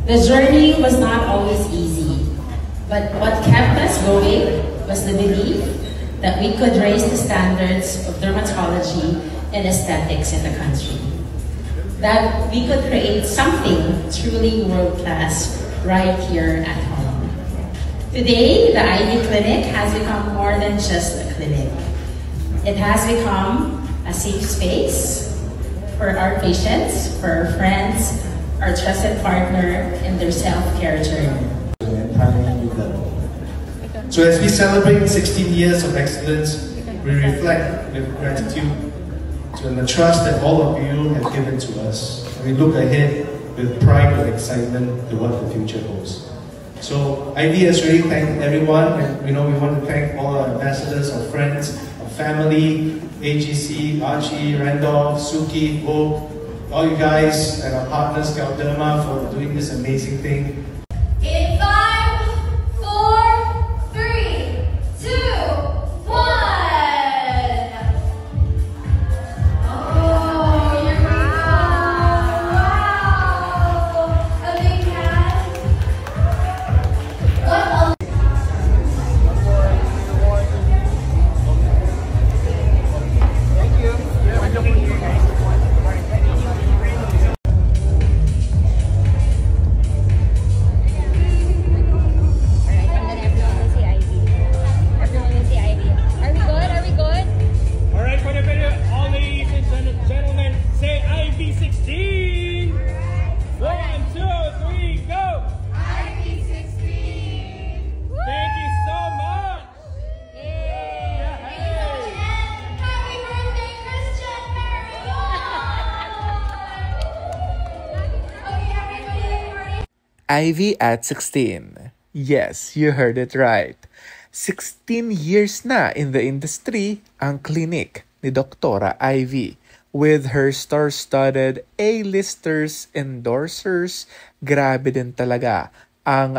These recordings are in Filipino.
The journey was not always easy, but what kept us going was the belief that we could raise the standards of dermatology and aesthetics in the country. That we could create something truly world-class right here at home. Today, the Ivy Clinic has become more than just a clinic. It has become a safe space for our patients, for our friends, our trusted partner in their self-care journey. So as we celebrate 16 years of excellence, we reflect with gratitude and the trust that all of you have given to us. We look ahead with pride and excitement to what the future holds. So Ivy has really thanked everyone, and we want to thank all our ambassadors, our friends, our family, AGC, Archie, Randolph, Suki, Hope, all you guys and our partners, Galderma, for doing this amazing thing. In 5, 4, 3, 2, 1. Oh, you're wow! A big hand. What a Ivy at 16. Yes, you heard it right. 16 years na in the industry ang klinik ni Doktora Ivy. With her star-studded A-listers, endorsers, grabe din talaga ang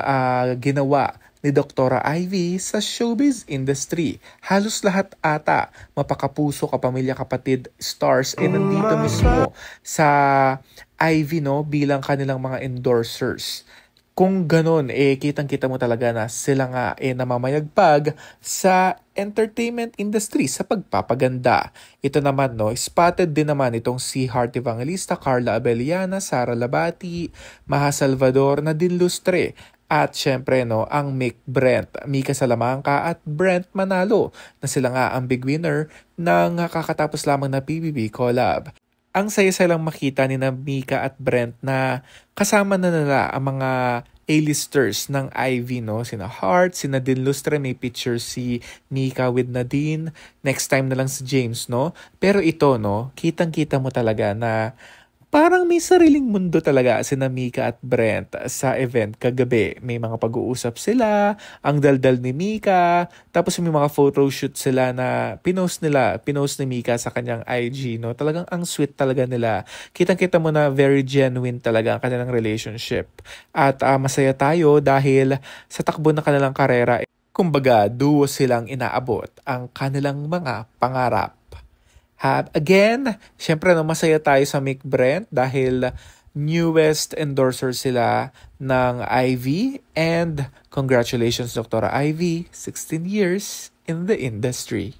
ginawa ni Doktora Ivy sa showbiz industry. Halos lahat ata, mapakapuso, kapamilya, kapatid, stars, nandito mismo sa Ivy bilang kanilang mga endorsers. Kung ganun, kitang-kita mo talaga na sila nga namamayagpag sa entertainment industry sa pagpapaganda. Ito naman, spotted din naman itong si Heart Evangelista, Carla Abellana, Sara Labati, Maha Salvador, Nadine Lustre, at syempre, ang Mick Brent, Mika Salamanca at Brent Manalo na sila nga ang big winner ng kakatapos lamang na PBB collab. Ang saya-saya lang makita ni na Mika at Brent na kasama na nila ang mga A-listers ng Ivy, sina Heart, si Nadine Lustre, may picture si Mika with Nadine, next time na lang si James, Pero ito, kitang-kita mo talaga na parang may sariling mundo talaga sina Mika at Brent sa event kagabi. May mga pag-uusap sila, ang daldal ni Mika, tapos may mga photoshoot sila na pinost ni Mika sa kanyang IG, Talagang ang sweet talaga nila. Kitang-kita mo na very genuine talaga ang kanilang relationship. At masaya tayo dahil sa takbo ng kanilang karera, kumbaga duo silang inaabot ang kanilang mga pangarap. Again, syempre masaya tayo sa Mick Brent dahil newest endorser sila ng Ivy, and congratulations Dr. Ivy, 16 years in the industry.